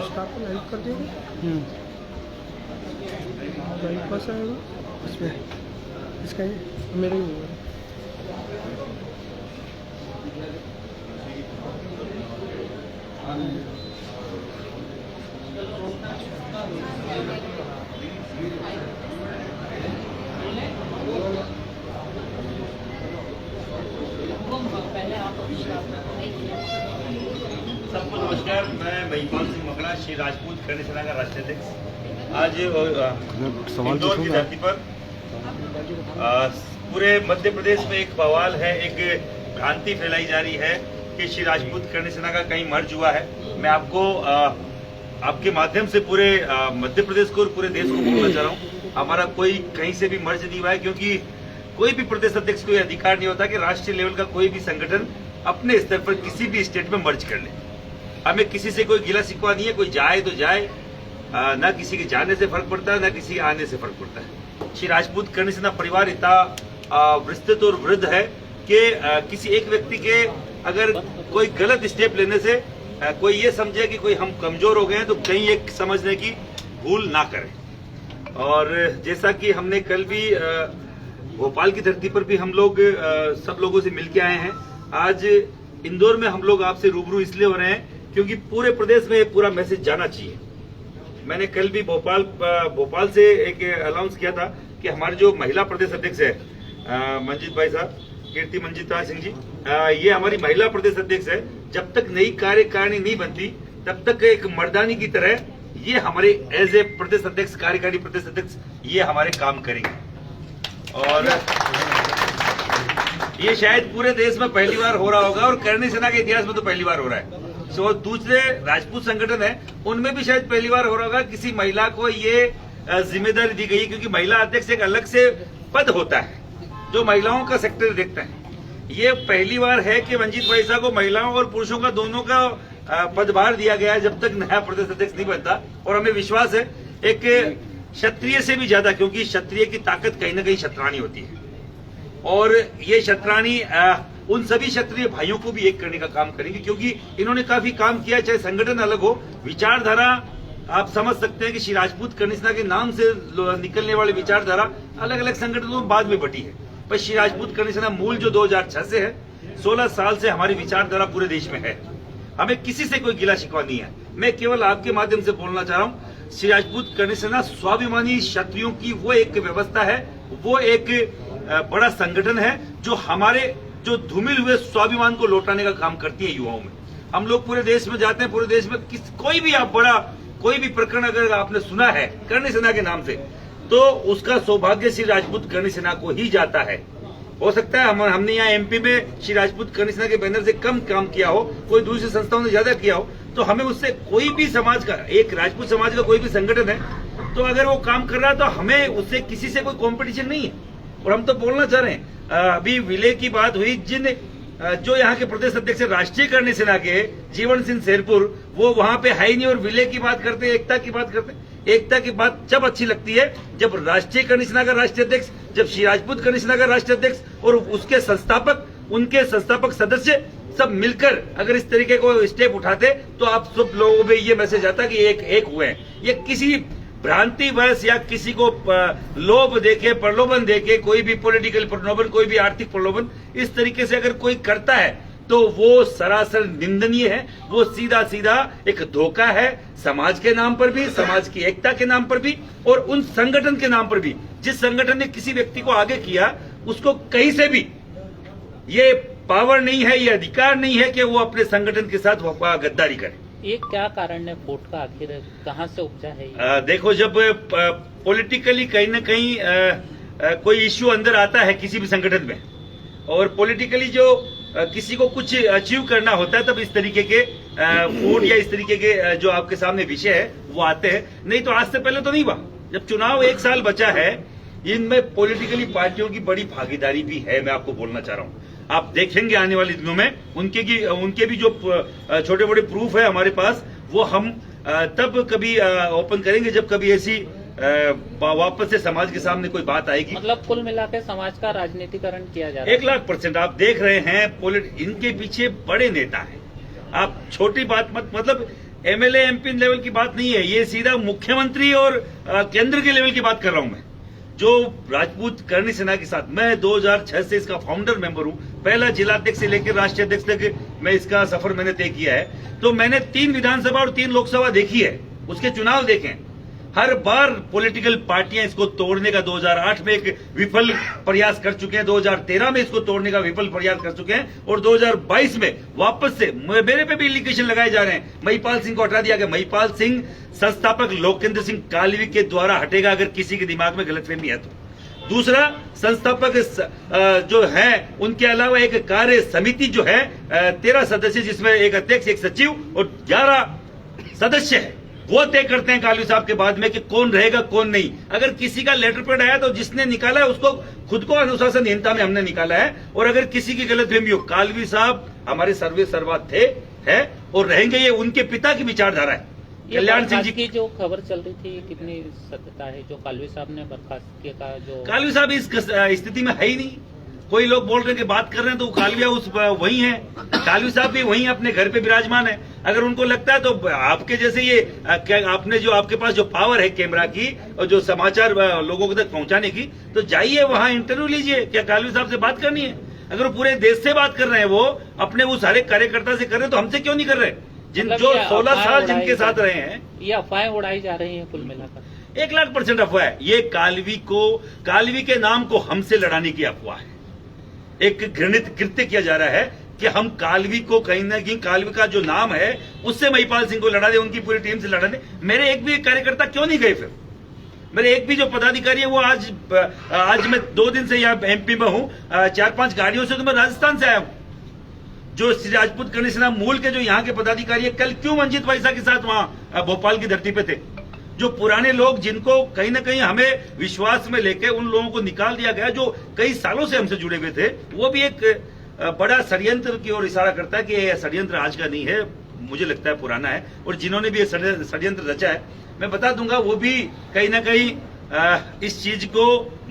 Start live कर देंगे। Live पास आएगा इसमें, इसका मेरे ही होगा। सबको नमस्कार। मैं महिपाल सिंह मकड़ा, श्री राजपूत करणी सेना का राष्ट्रीय अध्यक्ष। आज इंदौर की धरती पर पूरे मध्य प्रदेश में एक बवाल है, एक भ्रांति फैलाई जा रही है कि श्री राजपूत करणी सेना का कहीं मर्ज हुआ है। मैं आपको आपके माध्यम से पूरे मध्य प्रदेश को और पूरे देश को बोलना चाह रहा हूँ, हमारा कोई कहीं से भी मर्ज नहीं हुआ है, क्योंकि कोई भी प्रदेश अध्यक्ष को यह अधिकार नहीं होता कि राष्ट्रीय लेवल का कोई भी संगठन अपने स्तर पर किसी भी स्टेट में मर्ज कर ले। हमें किसी से कोई गिला शिकवा नहीं है, कोई जाए तो जाए, ना किसी के जाने से फर्क पड़ता है, ना किसी के आने से फर्क पड़ता है। श्री राजपूत करणी सेना परिवार इतना विस्तृत और वृद्ध है कि किसी एक व्यक्ति के अगर कोई गलत स्टेप लेने से कोई ये समझे कि कोई हम कमजोर हो गए हैं, तो कहीं एक समझने की भूल ना करें। और जैसा कि हमने कल भी भोपाल की धरती पर भी हम लोग सब लोगों से मिलके आए हैं, आज इंदौर में हम लोग आपसे रूबरू इसलिए हो रहे हैं क्योंकि पूरे प्रदेश में पूरा मैसेज जाना चाहिए। मैंने कल भी भोपाल से एक अनाउंस किया था कि हमारे जो महिला प्रदेश अध्यक्ष है मंजीत भाई साहब, कीर्ति मंजीता सिंह जी, ये हमारी महिला प्रदेश अध्यक्ष है। जब तक नई कार्यकारिणी नहीं बनती तब तक एक मर्दानी की तरह ये हमारे एज ए प्रदेश अध्यक्ष, कार्यकारी प्रदेश अध्यक्ष, ये हमारे काम करेंगे। और ये शायद पूरे देश में पहली बार हो रहा होगा और करणी सेना के इतिहास में तो पहली बार हो रहा है। सो दूसरे राजपूत संगठन है उनमें भी शायद पहली बार हो रहा होगा किसी महिला को ये जिम्मेदारी दी गई, क्योंकि महिला अध्यक्ष एक अलग से पद होता है जो महिलाओं का सेक्टर देखता है। ये पहली बार है कि मंजीत भाई साहब को महिलाओं और पुरुषों का दोनों का पदभार दिया गया है जब तक नया प्रदेश अध्यक्ष नहीं बनता। और हमें विश्वास है एक क्षत्रिय से भी ज्यादा, क्योंकि क्षत्रिय की ताकत कहीं ना कहीं क्षत्राणी होती है, और ये क्षत्राणी उन सभी क्षत्रिय भाइयों को भी एक करने का काम करेंगे, क्योंकि इन्होंने काफी काम किया। चाहे संगठन अलग हो, विचारधारा आप समझ सकते हैं कि श्री राजपूत करणी सेना के नाम से निकलने वाली विचारधारा अलग अलग संगठनों में बाद में बटी है, पर श्री राजपूत करणी सेना मूल जो 2006 से है, 16 साल से हमारी विचारधारा पूरे देश में है। हमें किसी से कोई गिला शिकवा नहीं है। मैं केवल आपके माध्यम से बोलना चाह रहा हूँ, श्री राजपूत करणी सेना स्वाभिमानी क्षत्रियों की वो एक व्यवस्था है, वो एक बड़ा संगठन है जो हमारे जो धूमिल हुए स्वाभिमान को लौटाने का काम करती है युवाओं में। हम लोग पूरे देश में जाते हैं, पूरे देश में कोई भी आप बड़ा कोई भी प्रकरण अगर आपने सुना है करणी सेना के नाम से, तो उसका सौभाग्य श्री राजपूत करणी सेना को ही जाता है। हो सकता है हमने यहाँ एमपी में श्री राजपूत करणी सेना के बैनर से कम काम किया हो, कोई दूसरी संस्थाओं ने ज्यादा किया हो, तो हमें उससे कोई भी समाज का, एक राजपूत समाज का कोई भी संगठन है, तो अगर वो काम कर रहा है तो हमें उससे किसी से कोई कॉम्पिटिशन नहीं है। और हम तो बोलना चाह रहे हैं, अभी विलय की बात हुई, जो यहाँ के प्रदेश अध्यक्ष राष्ट्रीय करणी सेना के जीवन सिंह शेरपुर, वो वहां पे है ही नहीं और विलय की बात करते हैं, एकता की बात करते हैं। एकता की बात जब अच्छी लगती है जब राष्ट्रीय करणी सेना का राष्ट्रीय अध्यक्ष, जब श्री राजपूत करणी सेना का राष्ट्रीय अध्यक्ष और उसके संस्थापक, उनके संस्थापक सदस्य सब मिलकर अगर इस तरीके को स्टेप उठाते तो आप सब लोगों में ये मैसेज आता कि एक हुए हैं। ये किसी भ्रांतिवश या किसी को लोभ देके, प्रलोभन देके, कोई भी पॉलिटिकल प्रलोभन, कोई भी आर्थिक प्रलोभन, इस तरीके से अगर कोई करता है तो वो सरासर निंदनीय है। वो सीधा सीधा एक धोखा है समाज के नाम पर भी, समाज की एकता के नाम पर भी, और उन संगठन के नाम पर भी। जिस संगठन ने किसी व्यक्ति को आगे किया, उसको कहीं से भी ये पावर नहीं है, ये अधिकार नहीं है कि वो अपने संगठन के साथ गद्दारी करे। ये क्या कारण है वोट का, आखिर कहाँ से उपजा है ये? देखो, जब पॉलिटिकली कहीं ना कहीं कोई इश्यू अंदर आता है किसी भी संगठन में, और पॉलिटिकली जो किसी को कुछ अचीव करना होता है, तब इस तरीके के वोट या इस तरीके के जो आपके सामने विषय है वो आते हैं। नहीं तो आज से पहले तो नहीं हुआ। जब चुनाव 1 साल बचा है, इनमें पॉलिटिकली पार्टियों की बड़ी भागीदारी भी है। मैं आपको बोलना चाह रहा हूं, आप देखेंगे आने वाले दिनों में उनके भी जो छोटे बड़े प्रूफ है हमारे पास, वो हम तब कभी ओपन करेंगे जब कभी ऐसी वापस से समाज के सामने कोई बात आएगी। मतलब कुल मिलाकर समाज का राजनीतिकरण किया जा रहा है। 1,00,000% आप देख रहे हैं इनके पीछे बड़े नेता हैं। आप छोटी बात मत, मतलब एमएलए एमपी लेवल की बात नहीं है, ये सीधा मुख्यमंत्री और केंद्र के लेवल की बात कर रहा हूं मैं। जो राजपूत करणी सेना के साथ, मैं 2006 से इसका फाउंडर मेंबर हूं। पहला जिलाध्यक्ष से लेकर राष्ट्रीय अध्यक्ष तक मैं इसका सफर मैंने तय किया है। तो मैंने 3 विधानसभा और 3 लोकसभा देखी है, उसके चुनाव देखे हैं। हर बार पॉलिटिकल पार्टियां इसको तोड़ने का 2008 में एक विफल प्रयास कर चुके हैं, 2013 में इसको तोड़ने का विफल प्रयास कर चुके हैं, और 2022 में वापस से मेरे पे भी एलिगेशन लगाए जा रहे हैं। महिपाल सिंह को हटा दिया गया। महिपाल सिंह संस्थापक लोकेंद्र सिंह कालवी के द्वारा हटेगा, अगर किसी के दिमाग में गलतफहमी है तो। दूसरा, संस्थापक जो है उनके अलावा एक कार्य समिति जो है 13 सदस्य, जिसमें एक अध्यक्ष, एक सचिव और 11 सदस्य है, वो तय करते हैं कालवी साहब के बाद में कि कौन रहेगा कौन नहीं। अगर किसी का लेटर पैड आया तो जिसने निकाला है उसको खुद को अनुशासनहीनता में हमने निकाला है, और अगर किसी की गलतफहमी हो, कालवी साहब हमारे सर्वे सर्वा थे, है और रहेंगे। ये उनके पिता की विचारधारा है। कल्याण सिंह जी की जो खबर चल रही थी, कितनी सत्यता है जो कालवी साहब ने बर्खास्त किया का? जो कालवी साहब इस स्थिति में है ही नहीं। कोई लोग बोल रहे हैं कि बात कर रहे हैं, तो कालविया वही है। कालवी साहब भी वहीं अपने घर पे विराजमान है। अगर उनको लगता है तो आपके जैसे ये आपने जो आपके पास जो पावर है कैमरा की और जो समाचार लोगों तक पहुंचाने की, तो जाइए वहां इंटरव्यू लीजिए। क्या कालवी साहब से बात करनी है? अगर वो पूरे देश से बात कर रहे हैं, वो अपने वो सारे कार्यकर्ता से कर रहे हैं, तो हमसे क्यों नहीं कर रहे? जो 16 साल जिनके साथ रहे हैं। ये अफवाहें उड़ाई जा रही है कुल मिलाकर। 1,00,000% अफवाह है। ये कालवी के नाम को हमसे लड़ाने की अफवाह है। एक घृणित कृत्य किया जा रहा है कि हम कालवी को कहीं ना कहीं, कालवी का जो नाम है उससे महिपाल सिंह को लड़ा दे, उनकी पूरी टीम से लड़ा दे। मेरे एक भी कार्यकर्ता क्यों नहीं गए? फिर मेरे एक भी जो पदाधिकारी है वो आज मैं 2 दिन से यहाँ एमपी में हूँ, 4-5 गाड़ियों से तो मैं राजस्थान से आया हूँ। जो श्री राजपूत करणी सेना मूल के जो यहाँ के पदाधिकारी है, कल क्यों मंजीत वैसा के साथ वहां भोपाल की धरती पे थे? जो पुराने लोग, जिनको कहीं ना कहीं हमें विश्वास में लेके उन लोगों को निकाल दिया गया, जो कई सालों से हमसे जुड़े हुए थे, वो भी एक बड़ा षड्यंत्र की ओर इशारा करता है कि यह षड्यंत्र आज का नहीं है, मुझे लगता है पुराना है। और जिन्होंने भी ये षड्यंत्र रचा है, मैं बता दूंगा, वो भी कहीं ना कहीं इस चीज को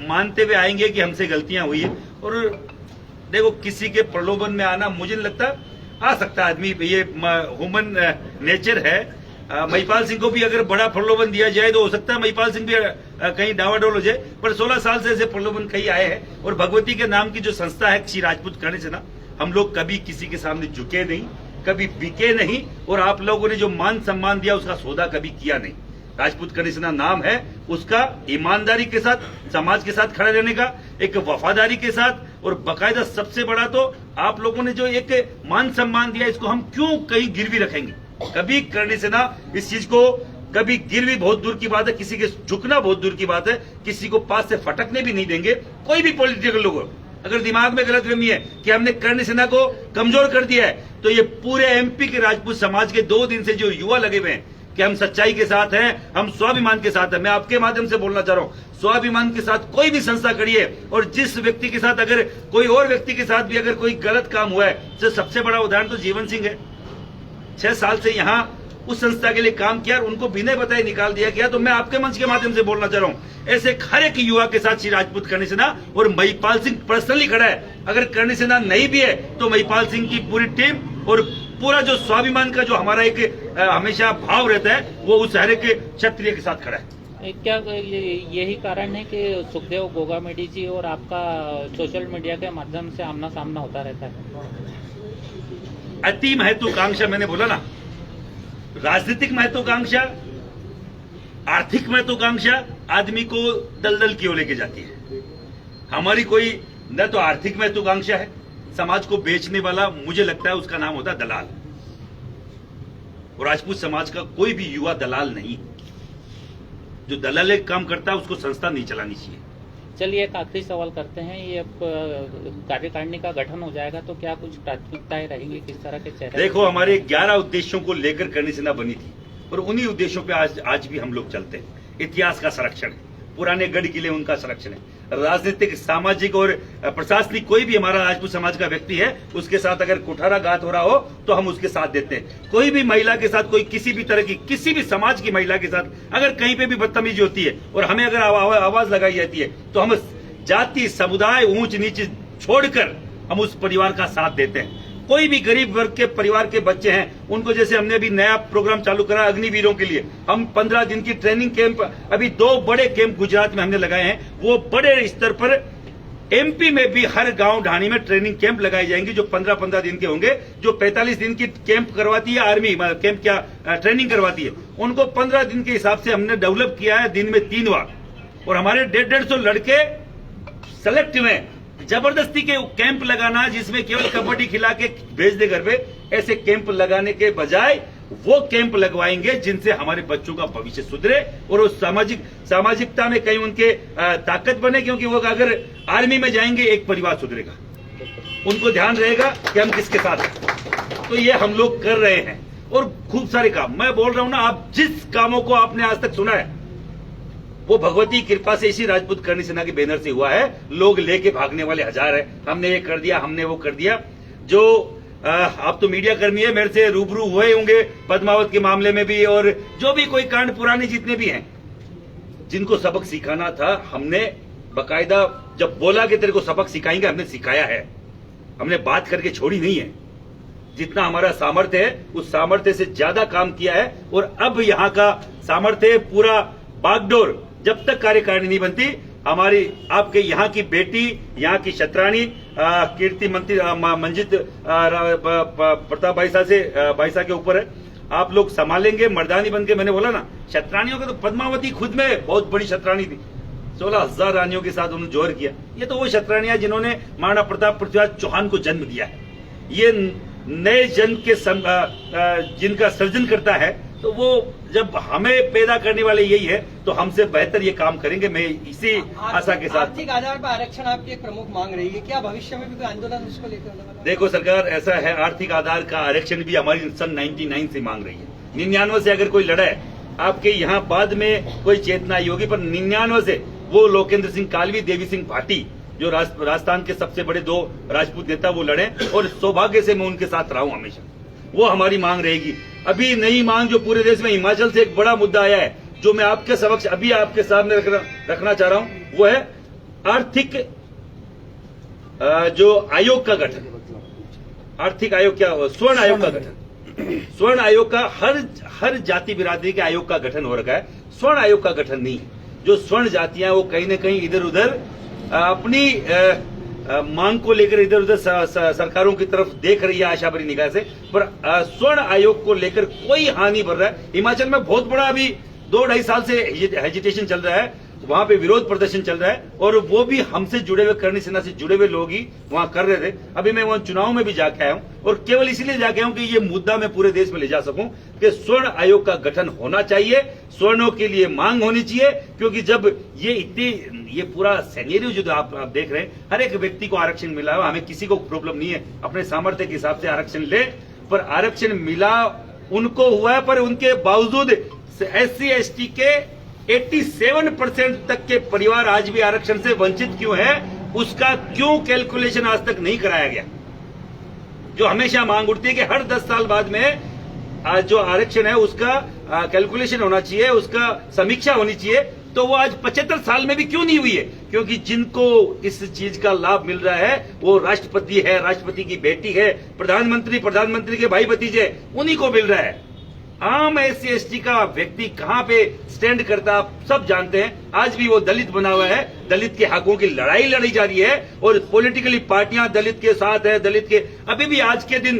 मानते हुए आएंगे कि हमसे गलतियां हुई है। और देखो, किसी के प्रलोभन में आना मुझे नहीं लगता आ सकता आदमी, ये ह्यूमन नेचर है। महिपाल सिंह को भी अगर बड़ा प्रलोभन दिया जाए तो हो सकता है महिपाल सिंह भी कहीं डावाडोल हो जाए, पर 16 साल से ऐसे प्रलोभन कई आए हैं। और भगवती के नाम की जो संस्था है श्री राजपूत करणी सेना, हम लोग कभी किसी के सामने झुके नहीं, कभी बिके नहीं, और आप लोगों ने जो मान सम्मान दिया उसका सौदा कभी किया नहीं। राजपूत करणी सेना नाम है, उसका ईमानदारी के साथ, समाज के साथ खड़े रहने का, एक वफादारी के साथ, और बाकायदा सबसे बड़ा तो आप लोगों ने जो एक मान सम्मान दिया, इसको हम क्यों कहीं गिरवी रखेंगे? कभी करणी सेना इस चीज को कभी गिरवी, बहुत दूर की बात है, किसी के झुकना बहुत दूर की बात है, किसी को पास से फटकने भी नहीं देंगे। कोई भी पॉलिटिकल लोग अगर दिमाग में गलतफहमी है कि हमने करणी सेना को कमजोर कर दिया है, तो ये पूरे एमपी के राजपूत समाज के 2 दिन से जो युवा लगे हुए हैं कि हम सच्चाई के साथ हैं, हम स्वाभिमान के साथ हैं। मैं आपके माध्यम से बोलना चाह रहा हूं, स्वाभिमान के साथ कोई भी संस्था खड़ी है, और जिस व्यक्ति के साथ, अगर कोई और व्यक्ति के साथ भी अगर कोई गलत काम हुआ है, तो सबसे बड़ा उदाहरण तो जीवन सिंह है। 6 साल से यहाँ उस संस्था के लिए काम किया और उनको बिना बताए निकाल दिया गया। तो मैं आपके मंच के माध्यम से बोलना चाह रहा हूं, ऐसे हर एक युवा के साथ श्री राजपूत करणी सेना और महिपाल सिंह पर्सनली खड़ा है। अगर करणी सेना नहीं भी है तो महिपाल सिंह की पूरी टीम और पूरा जो स्वाभिमान का जो हमारा एक हमेशा भाव रहता है, वो उस हर एक क्षत्रिय के साथ खड़ा है। क्या यही कारण है कि सुखदेव गोगामेडी जी और आपका सोशल मीडिया के माध्यम से आमना सामना होता रहता है? अति महत्वाकांक्षा, मैंने बोला ना, राजनीतिक महत्वाकांक्षा, आर्थिक महत्वाकांक्षा आदमी को दलदल की ओर लेके जाती है। हमारी कोई न तो आर्थिक महत्वाकांक्षा है, समाज को बेचने वाला मुझे लगता है उसका नाम होता है दलाल। और राजपूत समाज का कोई भी युवा दलाल नहीं, जो दलाल काम करता है उसको संस्था नहीं चलानी चाहिए। चलिए एक आखिरी सवाल करते हैं, ये अब कार्यकारिणी का गठन हो जाएगा तो क्या कुछ प्राथमिकताएं रहेंगी, किस तरह के चेहरे? देखो, हमारे 11 उद्देश्यों को लेकर करणी सेना बनी थी और उन्हीं उद्देश्यों पे आज भी हम लोग चलते हैं। इतिहास का संरक्षण है, पुराने गढ़ किले उनका संरक्षण है, राजनीतिक, सामाजिक और प्रशासनिक कोई भी हमारा राजपूत समाज का व्यक्ति है उसके साथ अगर कुठाराघात हो रहा हो तो हम उसके साथ देते हैं। कोई भी महिला के साथ, कोई किसी भी तरह की, किसी भी समाज की महिला के साथ अगर कहीं पे भी बदतमीजी होती है और हमें अगर आवाज लगाई जाती है तो हम जाति, समुदाय, ऊंच नीच छोड़कर हम उस परिवार का साथ देते हैं। कोई भी गरीब वर्ग के परिवार के बच्चे हैं उनको, जैसे हमने अभी नया प्रोग्राम चालू करा अग्निवीरों के लिए, हम 15 दिन की ट्रेनिंग कैंप, अभी 2 बड़े कैंप गुजरात में हमने लगाए हैं। वो बड़े स्तर पर एमपी में भी हर गांव ढाणी में ट्रेनिंग कैंप लगाए जाएंगे जो 15-15 दिन के होंगे। जो 45 दिन की कैंप करवाती है आर्मी, कैंप क्या ट्रेनिंग करवाती है, उनको 15 दिन के हिसाब से हमने डेवलप किया है, दिन में 3 बार। और हमारे 150 लड़के सेलेक्ट हुए। जबरदस्ती के कैंप लगाना जिसमें केवल कबड्डी खिला के भेज दे घर पे, ऐसे कैंप लगाने के बजाय वो कैंप लगवाएंगे जिनसे हमारे बच्चों का भविष्य सुधरे और उस सामाजिकता में कहीं उनके ताकत बने। क्योंकि वो अगर आर्मी में जाएंगे एक परिवार सुधरेगा, उनको ध्यान रहेगा कि हम किसके साथ हैं। तो ये हम लोग कर रहे हैं और खूब सारे काम। मैं बोल रहा हूं ना, आप जिस कामों को आपने आज तक सुना है वो भगवती कृपा से इसी राजपूत करणी सेना के बैनर से हुआ है। लोग लेके भागने वाले हजार है, हमने ये कर दिया, हमने वो कर दिया। जो आप तो मीडिया कर्मी है, मेरे से रूबरू हुए होंगे पद्मावत के मामले में भी, और जो भी कोई कांड पुराने जितने भी हैं, जिनको सबक सिखाना था हमने बकायदा जब बोला कि तेरे को सबक सिखाएंगे, हमने सिखाया है। हमने बात करके छोड़ी नहीं है। जितना हमारा सामर्थ्य है उस सामर्थ्य से ज्यादा काम किया है। और अब यहाँ का सामर्थ्य पूरा बागडोर, जब तक कार्यकारिणी नहीं बनती, हमारी आपके यहाँ की बेटी, यहाँ की शतरानी कीर्ति मंत्री मंजित प्रताप भाई साहब के ऊपर है। आप लोग संभालेंगे मर्दानी बन के। मैंने बोला ना, शतरानियों के तो पद्मावती खुद में बहुत बड़ी शतरानी थी, 16,000 रानियों के साथ उन्होंने जोहर किया। ये तो वो शतरानियां जिन्होंने महाराणा प्रताप पृथ्वीराज चौहान को जन्म दिया है। ये नए जन्म के जिनका सर्जन करता है, तो वो जब हमें पैदा करने वाले यही है तो हमसे बेहतर ये काम करेंगे। मैं इसी आशा के साथ। आर्थिक आधार पर आरक्षण आपकी एक प्रमुख मांग रही है, क्या भविष्य में भी कोई आंदोलन उसको लेकर? देखो सरकार, ऐसा है, आर्थिक आधार का आरक्षण भी हमारी सन 99 से मांग रही है। 99 से अगर कोई लड़ा है, आपके यहाँ बाद में कोई चेतना आई होगी, पर 99 से वो लोकेंद्र सिंह कालवी, देवी सिंह भाटी, जो राजस्थान के सबसे बड़े 2 राजपूत नेता, वो लड़े और सौभाग्य से मैं उनके साथ रहा हूं हमेशा। वो हमारी मांग रहेगी। अभी नई मांग जो पूरे देश में हिमाचल से एक बड़ा मुद्दा आया है, जो मैं आपके समक्ष अभी आपके सामने रखना चाह रहा हूं, वो है आर्थिक जो आयोग का गठन। आर्थिक आयोग क्या, स्वर्ण आयोग का गठन। स्वर्ण आयोग का हर जाति बिरादरी के आयोग का गठन हो रखा है, स्वर्ण आयोग का गठन नहीं है। जो स्वर्ण जातियां वो कहीं न कहीं इधर उधर अपनी मांग को लेकर इधर उधर सरकारों की तरफ देख रही है आशा भरी निगाह से, पर स्वर्ण आयोग को लेकर कोई हानि बढ़ रहा है। हिमाचल में बहुत बड़ा अभी 2-2.5 साल से हेजिटेशन चल रहा है, वहां पे विरोध प्रदर्शन चल रहा है, और वो भी हमसे जुड़े हुए, करणी सेना से जुड़े हुए लोग ही वहां कर रहे थे। अभी मैं वहां चुनाव में भी जाके आया हूं, और केवल इसीलिए जाके आया हूं कि ये मुद्दा मैं पूरे देश में ले जा सकूं कि स्वर्ण आयोग का गठन होना चाहिए, स्वर्णों के लिए मांग होनी चाहिए। क्योंकि जब ये पूरा सिनेरियो जो आप देख रहे हैं, हर एक व्यक्ति को आरक्षण मिला है, हमें किसी को प्रॉब्लम नहीं है, अपने सामर्थ्य के हिसाब से आरक्षण ले, पर आरक्षण मिला उनको हुआ है, पर उनके बावजूद SC ST के 87% तक के परिवार आज भी आरक्षण से वंचित क्यों है, उसका क्यों कैलकुलेशन आज तक नहीं कराया गया। जो हमेशा मांग उठती है कि हर 10 साल बाद में जो आरक्षण है उसका कैलकुलेशन होना चाहिए, उसका समीक्षा होनी चाहिए, तो वो आज 75 साल में भी क्यों नहीं हुई है। क्योंकि जिनको इस चीज का लाभ मिल रहा है वो राष्ट्रपति है, राष्ट्रपति की बेटी है, प्रधानमंत्री के भाई भतीजे, उन्हीं को मिल रहा है। आम SC/ST का व्यक्ति कहां पे स्टैंड करता है आप सब जानते हैं। आज भी वो दलित बना हुआ है, दलित के हकों की लड़ाई लड़ी जा रही है और पॉलिटिकली पार्टियां दलित के साथ है। दलित के अभी भी आज के दिन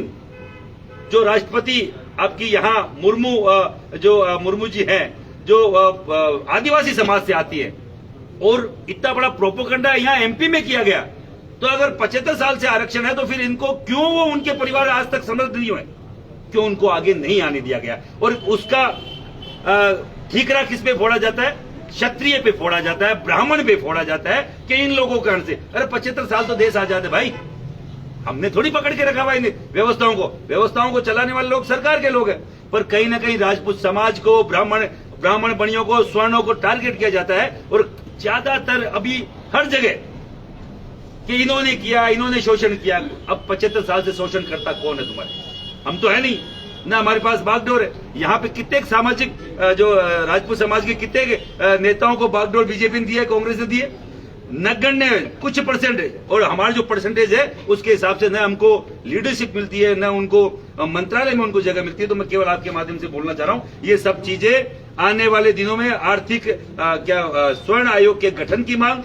जो राष्ट्रपति आपकी यहाँ मुर्मू जी हैं, जो आदिवासी समाज से आती है, और इतना बड़ा प्रोपोगंडा यहाँ MP में किया गया, तो अगर 75 साल से आरक्षण है तो फिर इनको क्यों वो उनके परिवार आज तक समृद्ध नहीं हुए, क्यों उनको आगे नहीं आने दिया गया? और उसका ठीकरा किस पे फोड़ा जाता है? क्षत्रिय पे फोड़ा जाता है, ब्राह्मण पे फोड़ा जाता है कि इन लोगों के कारण से। अरे 75 साल तो देश आजाद है भाई, हमने थोड़ी पकड़ के रखा हुआ इन व्यवस्थाओं को चलाने वाले लोग सरकार के लोग हैं। पर कहीं ना कहीं राजपूत समाज को, ब्राह्मण बनियों को, स्वर्णों को टारगेट किया जाता है। और ज्यादातर अभी हर जगह कि इन्होंने किया, इन्होंने शोषण किया। अब 75 साल से शोषण करता कौन है तुम्हारे? हम तो है नहीं ना, हमारे पास बागडोर है। यहाँ पे कितने सामाजिक जो राजपूत समाज के कितने नेताओं को बागडोर बीजेपी ने दिया, कांग्रेस ने दिए, नगण्य कुछ परसेंटेज। और हमारा जो परसेंटेज है उसके हिसाब से न हमको लीडरशिप मिलती है, न उनको मंत्रालय में उनको जगह मिलती है। तो मैं केवल आपके माध्यम से बोलना चाह रहा हूँ, ये सब चीजें आने वाले दिनों में आर्थिक स्वर्ण आयोग के गठन की मांग,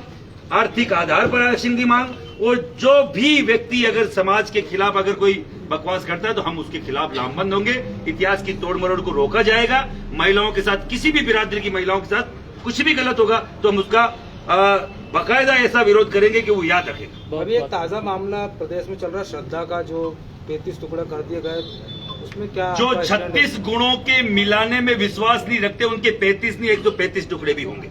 आर्थिक आधार पर आरक्षण की मांग, और जो भी व्यक्ति अगर समाज के खिलाफ अगर कोई बकवास करता है तो हम उसके खिलाफ लामबंद होंगे। इतिहास की तोड़ मरोड़ को रोका जाएगा। महिलाओं के साथ, किसी भी बिरादरी की महिलाओं के साथ कुछ भी गलत होगा तो हम उसका बाकायदा ऐसा विरोध करेंगे कि वो याद रखेगा। अभी एक ताजा मामला प्रदेश में चल रहा है, श्रद्धा का, जो 35 टुकड़े कर दिए गए, उसमें क्या? जो 36 गुणों के मिलाने में विश्वास नहीं रखते उनके 35 नहीं 135 टुकड़े भी होंगे।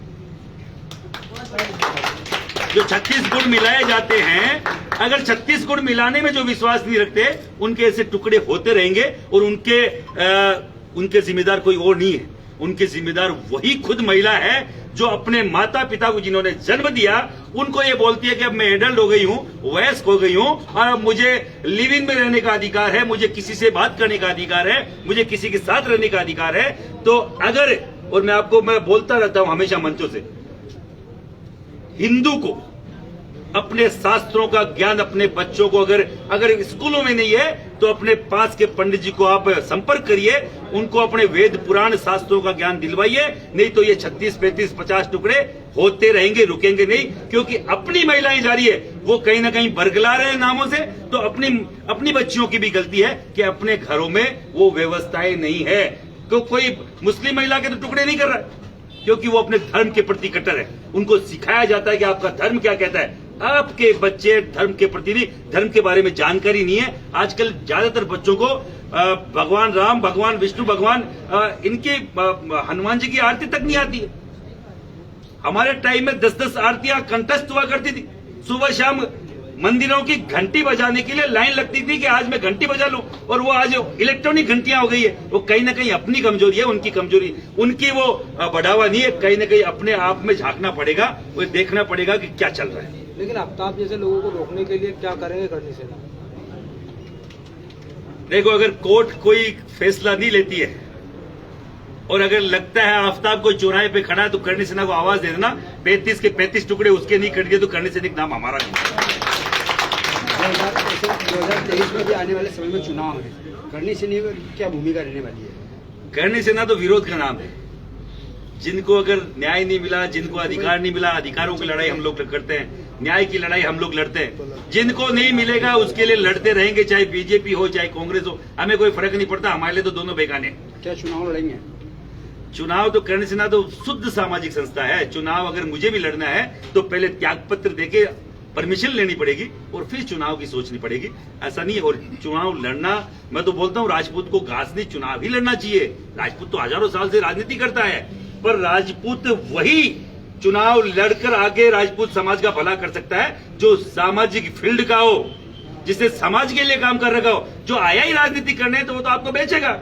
जो 36 गुण मिलाए जाते हैं, अगर 36 गुण मिलाने में जो विश्वास नहीं रखते उनके ऐसे टुकड़े होते रहेंगे। और उनके जिम्मेदार कोई और नहीं है, उनके जिम्मेदार वही खुद महिला है जो अपने माता पिता को जिन्होंने जन्म दिया उनको ये बोलती है कि अब मैं एडल्ट हो गई हूं, वयस्क हो गई हूं, और अब मुझे लिव इन में रहने का अधिकार है, मुझे किसी से बात करने का अधिकार है, मुझे किसी के साथ रहने का अधिकार है। तो अगर, और मैं बोलता रहता हूं हमेशा मंचों से, हिंदू को अपने शास्त्रों का ज्ञान अपने बच्चों को अगर स्कूलों में नहीं है तो अपने पास के पंडित जी को आप संपर्क करिए, उनको अपने वेद पुराण शास्त्रों का ज्ञान दिलवाइए। नहीं तो ये 36, 35, 50 टुकड़े होते रहेंगे, रुकेंगे नहीं। क्योंकि अपनी महिलाएं जा रही है, वो कहीं ना कहीं बरगला रहे हैं नामों से। तो अपनी बच्चियों की भी गलती है कि अपने घरों में वो व्यवस्थाएं नहीं है। तो कोई मुस्लिम महिला के तो टुकड़े नहीं कर रहा है, क्योंकि वो अपने धर्म के प्रति कट्टर है। उनको सिखाया जाता है कि आपका धर्म क्या कहता है। आपके बच्चे धर्म के प्रति भी, धर्म के बारे में जानकारी नहीं है। आजकल ज्यादातर बच्चों को भगवान राम, भगवान विष्णु, भगवान इनके हनुमान जी की आरती तक नहीं आती है। हमारे टाइम में 10-10 आरतियां कंठस्थ हुआ करती थी। सुबह शाम मंदिरों की घंटी बजाने के लिए लाइन लगती थी कि आज मैं घंटी बजा लूं, और वो आज इलेक्ट्रॉनिक घंटियां हो गई है। वो कहीं ना कहीं अपनी कमजोरी है, उनकी कमजोरी, उनकी वो बढ़ावा नहीं है। कहीं ना कहीं अपने आप में झांकना पड़ेगा, वो देखना पड़ेगा कि क्या चल रहा है। लेकिन आफ्ताब जैसे लोगों को रोकने के लिए क्या करेंगे करनी से? देखो, अगर कोर्ट कोई फैसला नहीं लेती है और अगर लगता है आफ्ताब को चौराहे पे खड़ा है तो करनी सेना को आवाज दे देना, 35 के 35 टुकड़े उसके नहीं कट गए तो करनी सेना का नाम हमारा नहीं। 2023 में भी आने वाले समय में चुनाव है, करनी सेना की क्या भूमिका रहने वाली है? करनी सेना तो विरोध का नाम है। जिनको अगर न्याय नहीं मिला, जिनको अधिकार नहीं मिला, अधिकारों की लड़ाई हम लोग करते हैं, न्याय की लड़ाई हम लोग लड़ते हैं। जिनको नहीं मिलेगा उसके लिए लड़ते रहेंगे, चाहे बीजेपी हो चाहे कांग्रेस हो, हमें कोई फर्क नहीं पड़ता। हमारे लिए तो दोनों बेगाने। क्या चुनाव लड़ेंगे? चुनाव तो करनी सेना तो शुद्ध सामाजिक संस्था है। चुनाव अगर मुझे भी लड़ना है तो पहले त्याग पत्र देके परमिशन लेनी पड़ेगी और फिर चुनाव की सोचनी पड़ेगी। ऐसा नहीं है। और चुनाव लड़ना, मैं तो बोलता हूँ राजपूत को घासनी चुनाव ही लड़ना चाहिए। राजपूत तो हजारों साल से राजनीति करता है, पर राजपूत वही चुनाव लड़कर आगे राजपूत समाज का भला कर सकता है जो सामाजिक फील्ड का हो, जिसने समाज के लिए काम कर रखा हो। जो आया ही राजनीति करने तो वो तो आपको बेचेगा,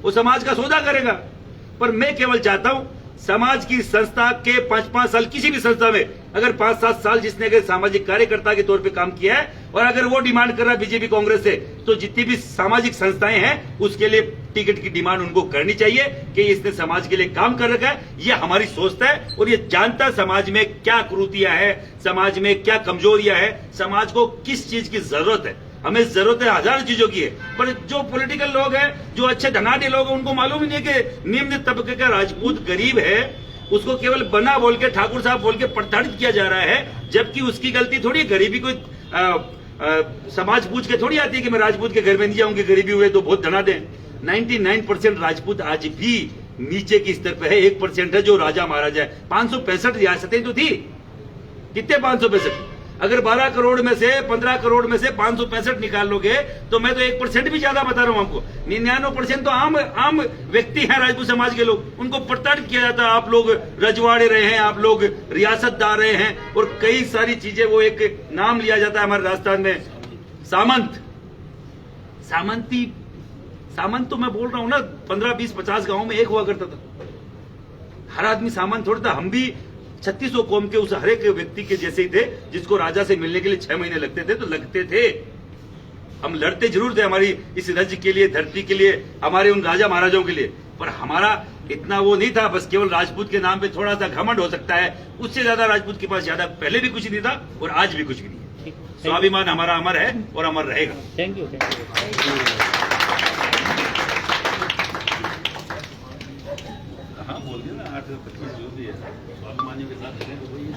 वो समाज का सौदा करेगा। पर मैं केवल चाहता हूं समाज की संस्था के 5-5 साल, किसी भी संस्था में अगर 5-7 साल जिसने अगर सामाजिक कार्यकर्ता के तौर पे काम किया है और अगर वो डिमांड कर रहा है बीजेपी कांग्रेस से, तो जितनी भी सामाजिक संस्थाएं हैं उसके लिए टिकट की डिमांड उनको करनी चाहिए कि इसने समाज के लिए काम कर रखा है। ये हमारी सोचता है और ये जानता समाज में क्या कुरीतियां है, समाज में क्या कमजोरियां है, समाज को किस चीज की जरूरत है। हमें जरूरत है हजारों चीजों की है, पर जो पॉलिटिकल लोग हैं, जो अच्छे धनाढ़ी लोग हैं, उनको मालूम ही नहीं है कि निम्न तबके का राजपूत गरीब है, उसको केवल बना बोल के, ठाकुर साहब बोल के प्रताड़ित किया जा रहा है, जबकि उसकी गलती थोड़ी है। गरीबी कोई समाज पूछ के थोड़ी आती है कि मैं राजपूत के घर में नहीं जाऊंगी, गरीबी हुए तो बहुत धना दें। 99% राजपूत आज भी नीचे की स्तर पे है, 1% है जो राजा महाराजा है। 565 रियासतें तो थी, कितने 565? अगर 12 करोड़ में से 15 करोड़ में से 565 निकाल लोगे तो मैं तो 1% भी ज्यादा बता रहा हूं आपको। 99% तो आम व्यक्ति हैं राजपूत समाज के लोग, उनको प्रताड़ित किया जाता है। आप लोग रजवाड़े रहे हैं, आप लोग रियासतदार रहे हैं, और कई सारी चीजें, वो एक नाम लिया जाता है हमारे राजस्थान में, सामंत। सामंत तो मैं बोल रहा हूं ना, 15, 20, 50 गांव में एक हुआ करता था। हर आदमी सामंत थोड़ा था। हम भी 3600 कौम के उस हर एक व्यक्ति के जैसे ही थे, जिसको राजा से मिलने के लिए 6 महीने लगते थे, तो लगते थे। हम लड़ते जरूर थे हमारी इस राज्य के लिए, धरती के लिए, हमारे उन राजा महाराजाओं के लिए, पर हमारा इतना वो नहीं था। बस केवल राजपूत के नाम पे थोड़ा सा घमंड हो सकता है, उससे ज्यादा राजपूत के पास ज्यादा पहले भी कुछ नहीं था और आज भी कुछ नहीं है। स्वाभिमान हमारा अमर है और अमर रहेगा। Thank you. हाँ बोल दिया ना, 8-25 जो भी है स्वाभिमानियों के साथ रहें तो वही है।